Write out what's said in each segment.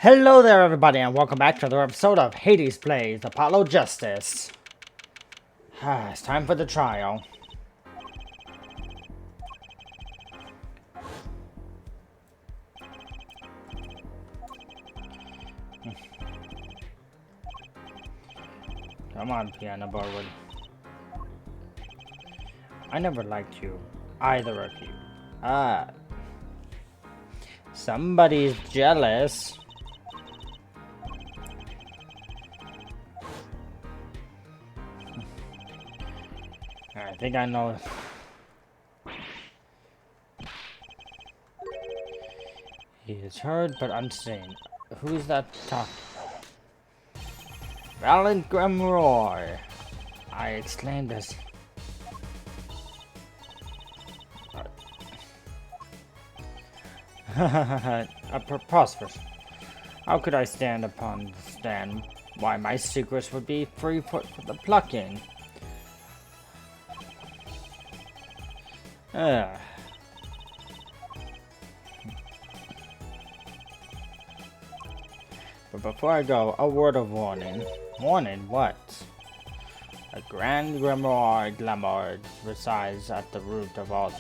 Hello there everybody and welcome back to another episode of Hades Plays Apollo Justice. It's time for the trial. Come on, piano Barwood. I never liked you. Either of you. Somebody's jealous. I think I know. He is heard but unseen. Who's that talking? Valiant Grimoire! I exclaimed as... Preposterous. How could I stand why my secrets would be free for the plucking? But before I go, a word of warning. Warning what? A grand grimoire resides at the root of all.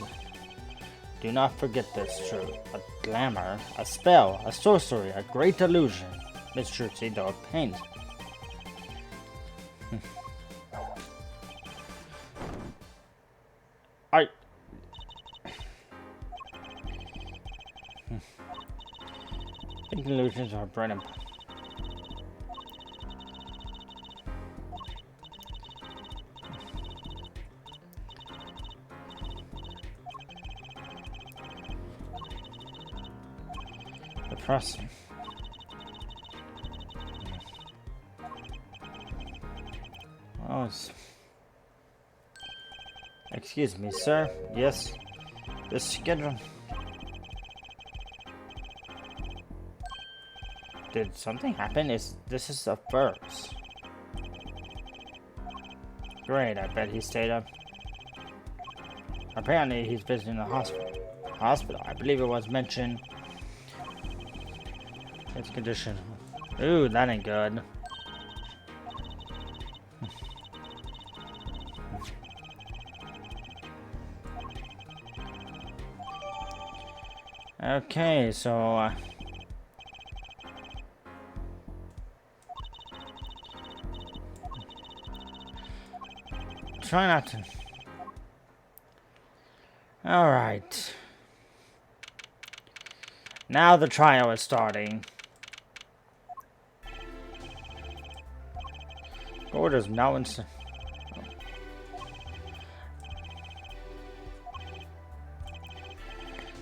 Do not forget this truth. A glamour, a spell, a sorcery, a great illusion. Mistruths either of paint. I think illusions are bread and butter. Depressing. Oh, excuse me, sir. Yes, the schedule. Did something happen? This is a first? Great, I bet he stayed up. Apparently, he's visiting the hospital. Hospital? I believe it was mentioned. Its condition. Ooh, that ain't good. Okay, so try not to. All right. Now the trial is starting. Orders now in.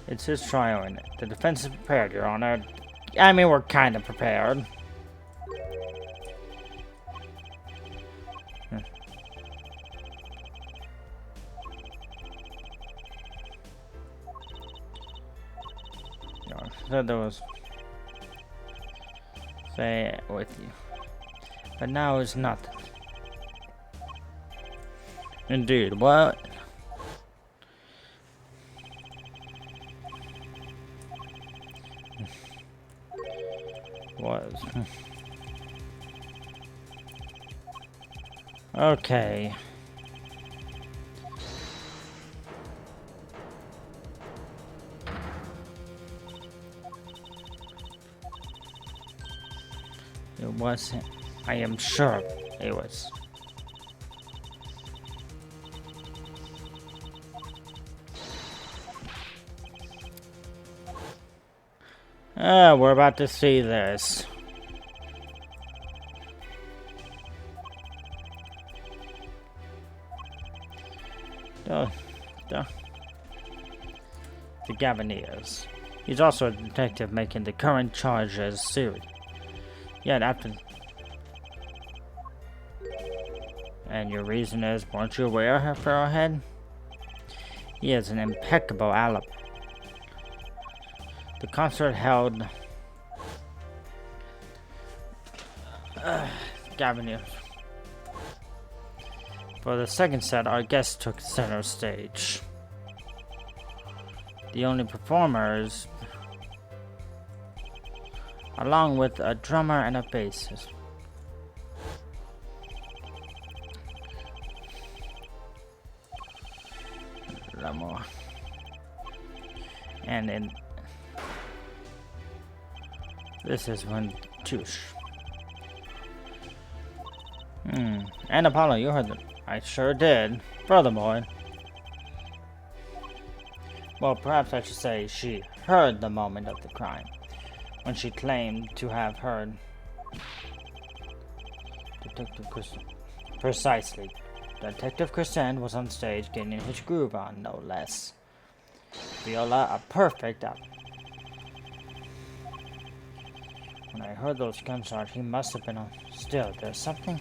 It's his trial, and the defense is prepared, Your Honor. I mean, we're kind of prepared. Said there was. Say it with you. But now it's nothing. Indeed, what? Was. Okay. It wasn't. I am sure it was. We're about to see this. The Gaviniers. He's also a detective making the current charges serious. Yet after... And your reason is, weren't you aware, Arrowhead? He has an impeccable alibi. The concert held... Gaviniers. For the second set, our guest took center stage. The only performers along with a drummer and a bassist. More. And in this is when Tush. And Apollo, you heard them. I sure did. Furthermore, well, perhaps I should say she heard the moment of the crime, when she claimed to have heard Detective Christian. Precisely. Detective Christian was on stage getting his groove on, no less. Viola, a perfect up. When I heard those gunshots, he must have been on. Still, there's something.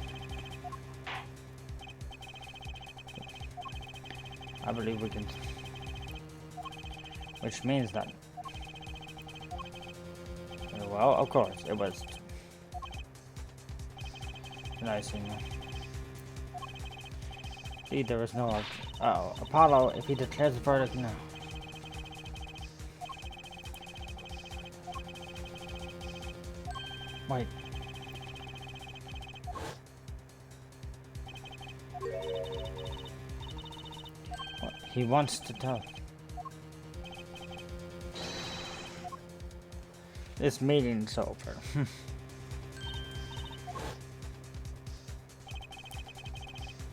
I believe we can. Which means that. Well, of course, it was. Nice, you know. See, there is no. Oh, Apollo, if he declares the verdict now. Wait. What? He wants to tell. This meeting's over.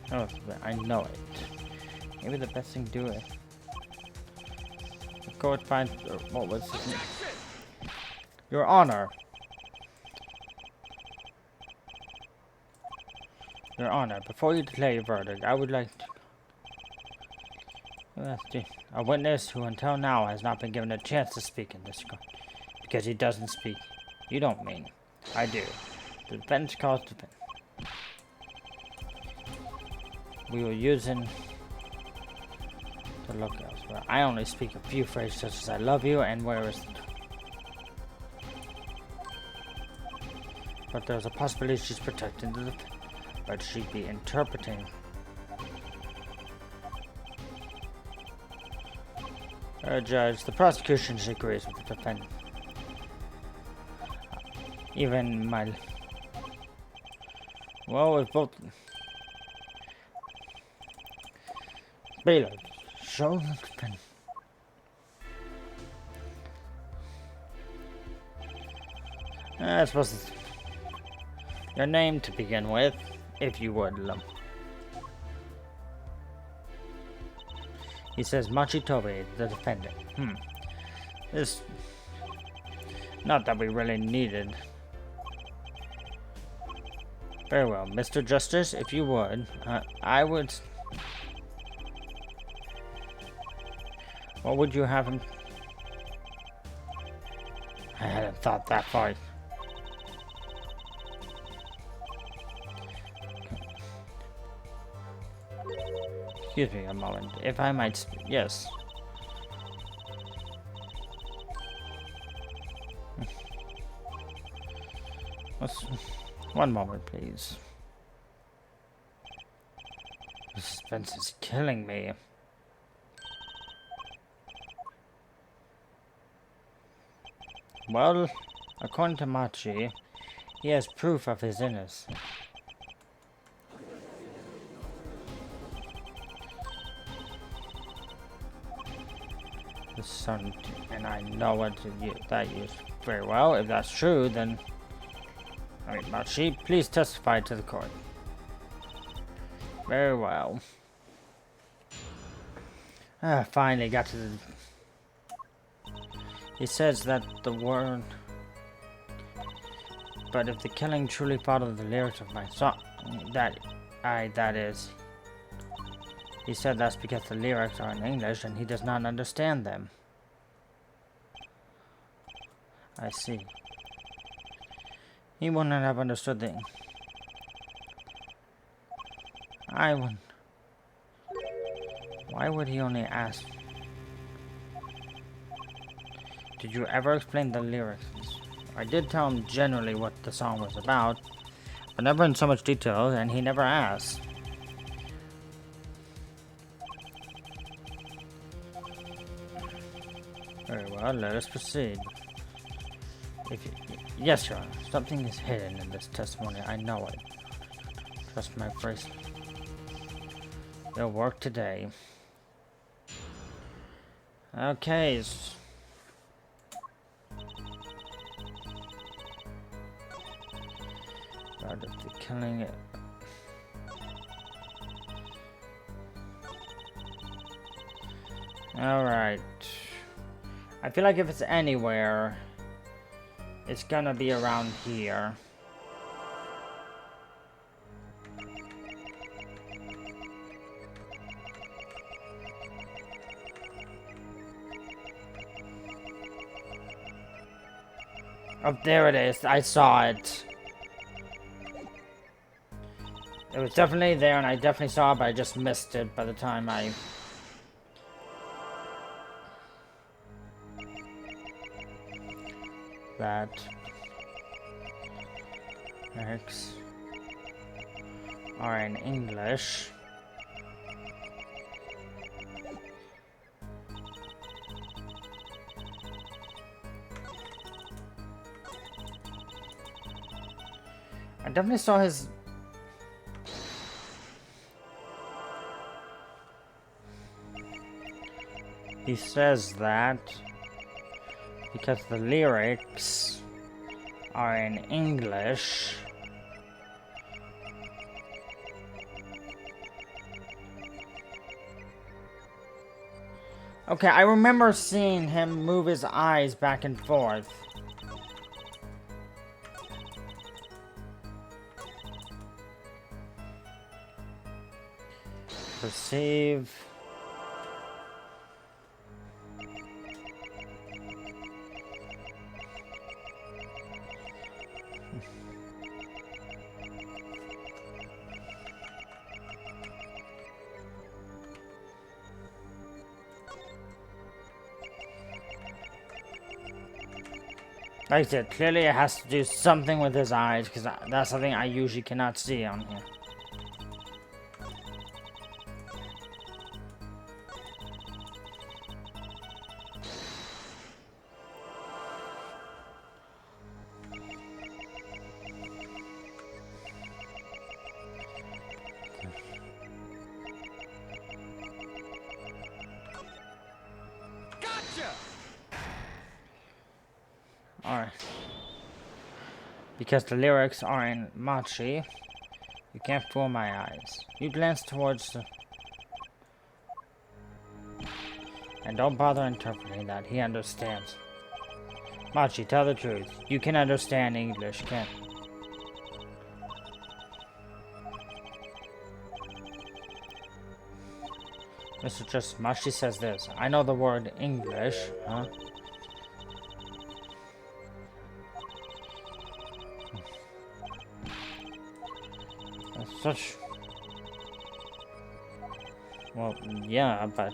Oh, I know it. Maybe the best thing to do is go and find what was his name? Your Honor. Your Honor, before you declare your verdict, I would like to a witness who until now has not been given a chance to speak in this court. Because he doesn't speak. You don't mean. I do. The defense calls defense. We were using the look elsewhere. I only speak a few phrases such as I love you and where is it? But there's a possibility she's protecting the defense. But she'd be interpreting. Judge, the prosecution agrees with the defendant. Even my. Well, if both. Baylor, show the defendant. I suppose your name to begin with, if you would, Lum. He says Machitobe, the defendant. This. Not that we really needed. Very well, Mr. Justice, if you would, I would. What would you have him? I hadn't thought that far. Excuse me a moment, if I might speak. Yes. One moment, please. The suspense is killing me. Well, according to Machi, he has proof of his innocence. The son, and I know what to use that use very well. If that's true, then Machi, please testify to the court. Very well. Finally got to the. He says that the word. But if the killing truly followed the lyrics of my song, that is. He said that's because the lyrics are in English and he does not understand them. I see. He wouldn't have understood the. I would. Why would he only ask? Did you ever explain the lyrics? I did tell him generally what the song was about, but never in so much detail, and he never asked. Very well, let us proceed. If you, yes, Your Honor. Something is hidden in this testimony. I know it. Trust my first. It'll work today. Okay. Part of the killing it. Alright. I feel like if it's anywhere, it's gonna be around here. Oh, there it is. I saw it. It was definitely there, and I definitely saw it, but I just missed it by the time I... That... X... are in English. I definitely saw his... He says that because the lyrics are in English. Okay, I remember seeing him move his eyes back and forth. Perceive. Like I said, clearly it has to do something with his eyes, because that's something I usually cannot see on here. Alright. Because the lyrics are in Machi, you can't fool my eyes. You glance towards the... And don't bother interpreting that, he understands. Machi, tell the truth. You can understand English, can't you? Mr. Just Machi says this. I know the word English, huh? Such... Well, yeah, but...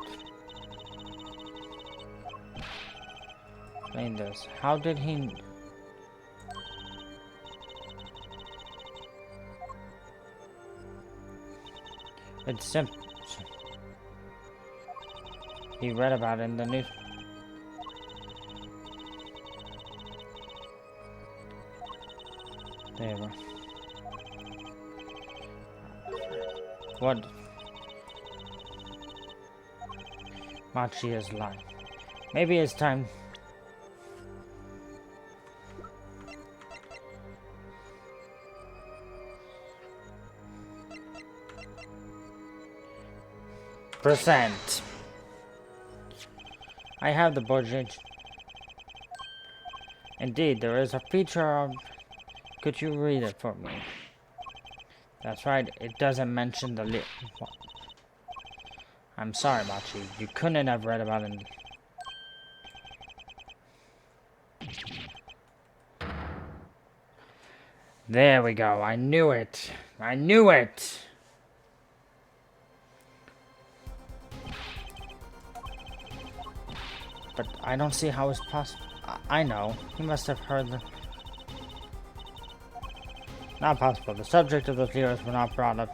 Explain this. How did he... It's simple. He read about it in the news. There we go. What? Machi is lying. Maybe it's time. Percent. I have the budget. Indeed, there is a feature of... Could you read it for me? That's right, it doesn't mention the I'm sorry, Machi. You couldn't have read about it. There we go. I knew it. I knew it. But I don't see how it's possible. I know. He must have heard the... Not possible. The subject of those lyrics were not brought up.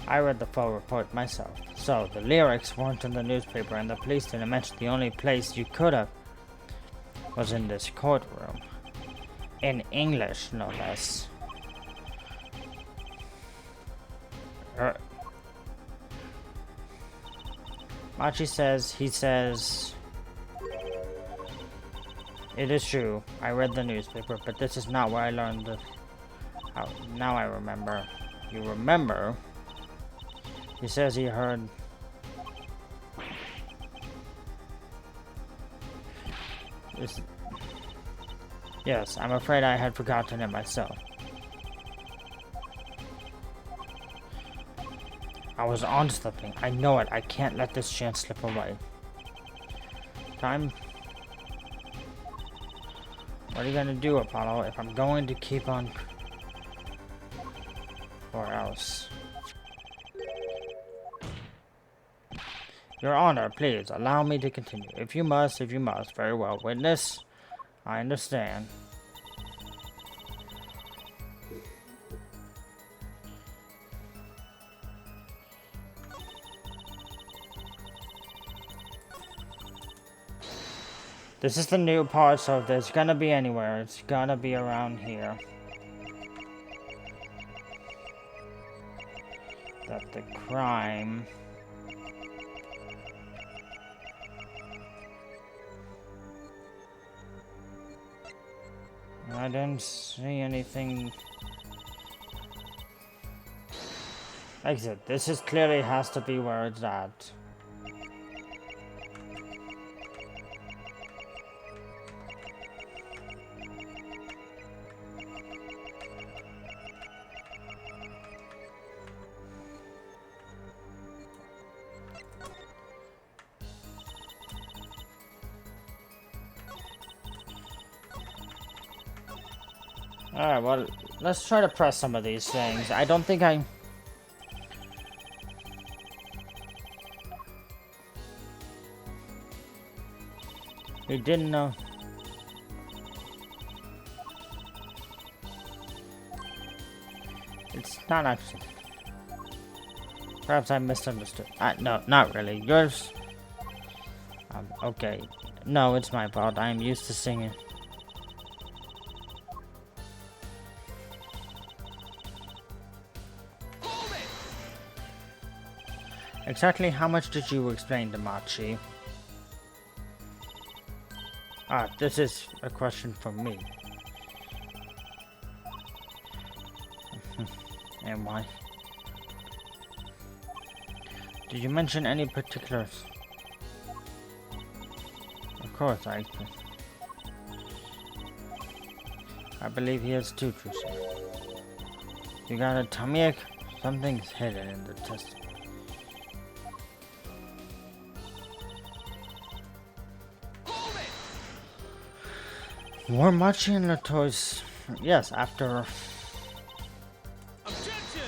I read the full report myself. So, the lyrics weren't in the newspaper, and the police didn't mention the only place you could have was in this courtroom. In English, no less. Machi says, he says, it is true. I read the newspaper, but this is not where I learned the... How, now I remember. You remember? He says he heard... This... Yes, I'm afraid I had forgotten it myself. I was on something. I know it. I can't let this chance slip away. Time... What are you gonna do, Apollo, if I'm going to keep on... Or else? Your Honor, please, allow me to continue. If you must, very well. Witness, I understand. This is the new part, so if there's gonna be anywhere, it's gonna be around here. That the crime... I didn't see anything... Like I said, this is clearly has to be where it's at. Alright, well, let's try to press some of these things. I don't think I... We didn't know... It's not actually... Perhaps I misunderstood. No, not really. Yours... okay. No, it's my fault. I am used to singing. Exactly how much did you explain to Machi? This is a question for me. And why? Did you mention any particulars? Of course, I believe he has two truths. You got a tummy ache? Something's hidden in the test. More Machi and Latoys. Yes, after... Objection!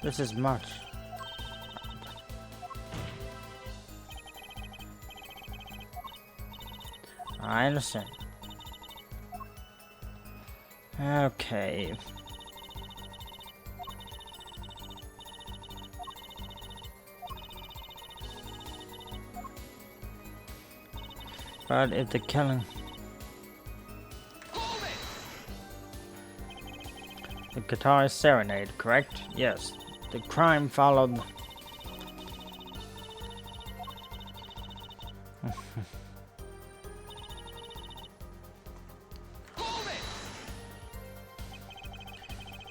This is much. I understand. Okay. But if the killing... The guitar is serenade, correct? Yes. The crime followed...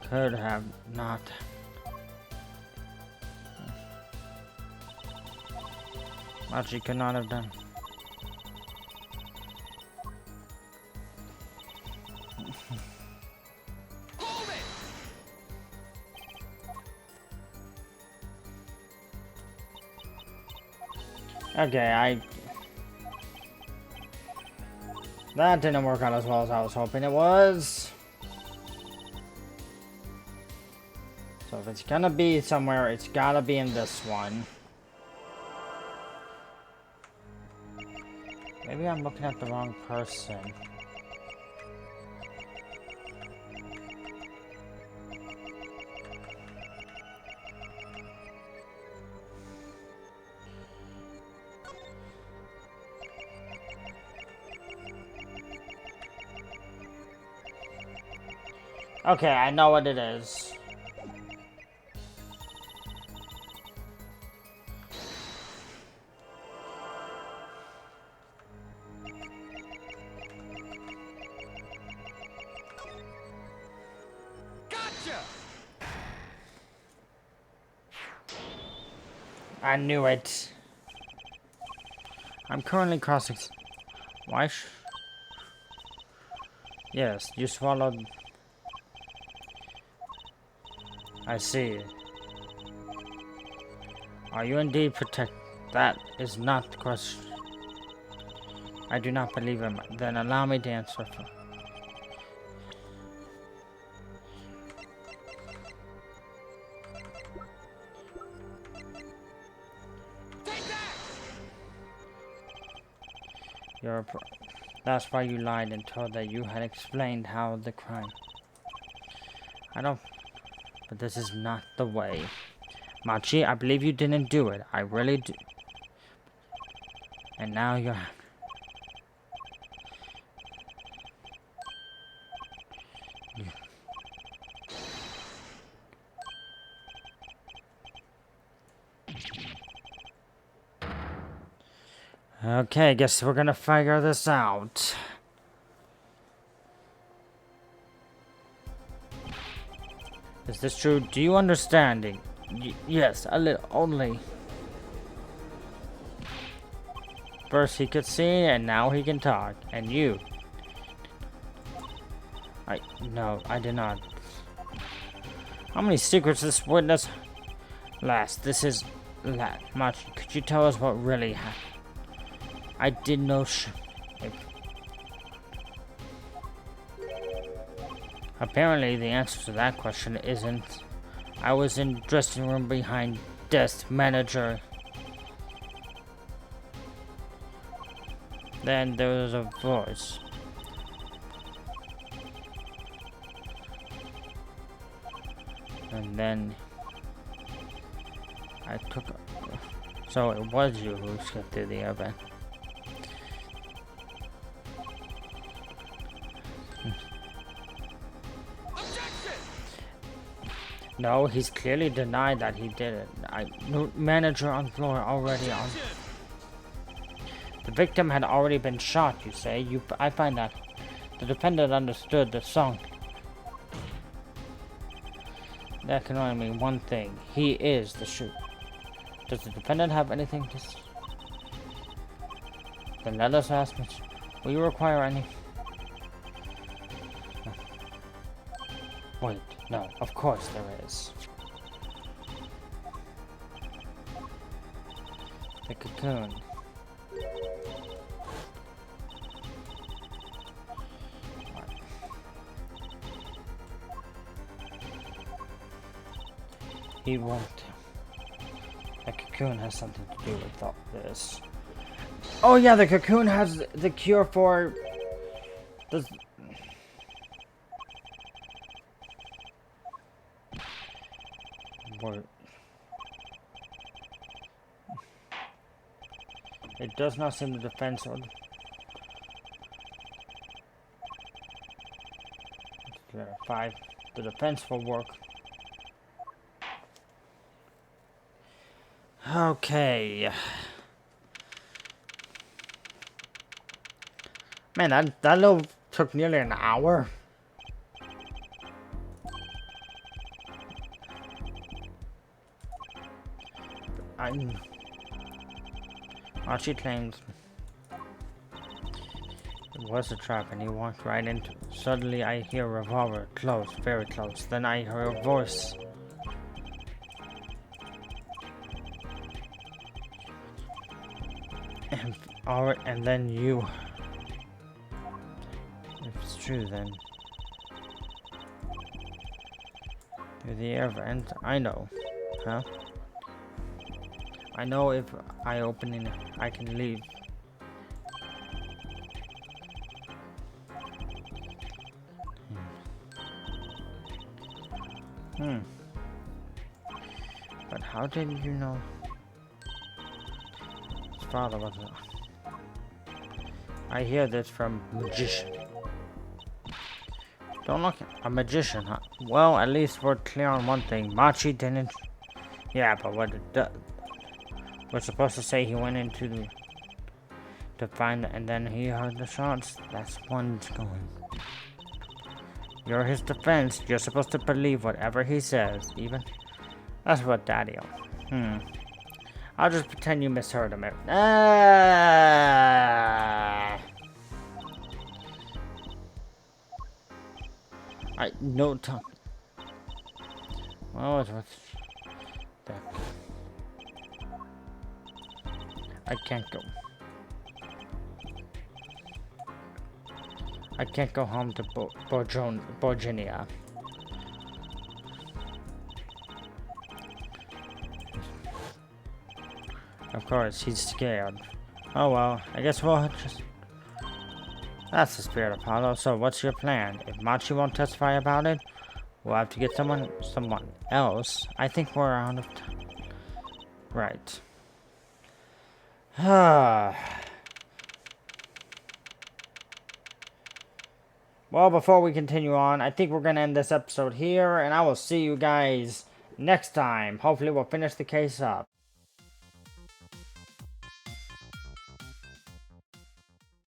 Could have not... Machi could not have done. Okay, that didn't work out as well as I was hoping it was. So if it's gonna be somewhere, it's gotta be in this one. Maybe I'm looking at the wrong person. Okay, I know what it is. Gotcha! I knew it. I'm currently crossing. Why? Yes, you swallowed. I see. Are you indeed protect? That is not the question. I do not believe him. Then allow me to answer. Take that! That's why you lied and told that you had explained how the crime. I don't. But this is not the way. Machi, I believe you didn't do it. I really do. And now you're. Okay, guess we're gonna figure this out. Is this true? Do you understand it? Yes, a little only. First he could see, and now he can talk. And you. No, I did not. How many secrets this witness? This is much. Could you tell us what really happened? I did no Apparently, the answer to that question isn't. I was in dressing room behind desk manager. Then there was a voice. And then I took. So it was you who skipped through the event. No, he's clearly denied that he did it. Manager on floor already on. The victim had already been shot, you say? I find that the defendant understood the song. That can only mean one thing. He is the shooter. Does the defendant have anything to say? Then let us ask him. Will you require any? Wait, no, of course there is. The cocoon. He won't. The cocoon has something to do with all this. Oh yeah, the cocoon has the cure for the. It does not seem the defense or five. The defense will work. Okay. Man, that little took nearly an hour. Archie claims it was a trap and he walked right into it. Suddenly I hear a revolver, close, very close. Then I hear a voice. And then you. If it's true, then you're the air vent. I know, huh? I know if I open it, I can leave. But how did you know? His father was. I hear this from magician. Don't look a magician, huh? Well, at least we're clear on one thing. Machi didn't. Yeah, but what it does. We're supposed to say he went into to find, and then he heard the shots. That's when it's going. You're his defense. You're supposed to believe whatever he says, even. That's what Daddy. I'll just pretend you misheard him. No talk. Oh, what's that? I can't go. I can't go home to Virginia. Of course, he's scared. Oh well, I guess we'll just... That's the spirit, Apollo. So what's your plan? If Machi won't testify about it, we'll have to get someone else. I think we're out of time. Right. Well, before we continue on, I think we're going to end this episode here, and I will see you guys next time. Hopefully we'll finish the case up.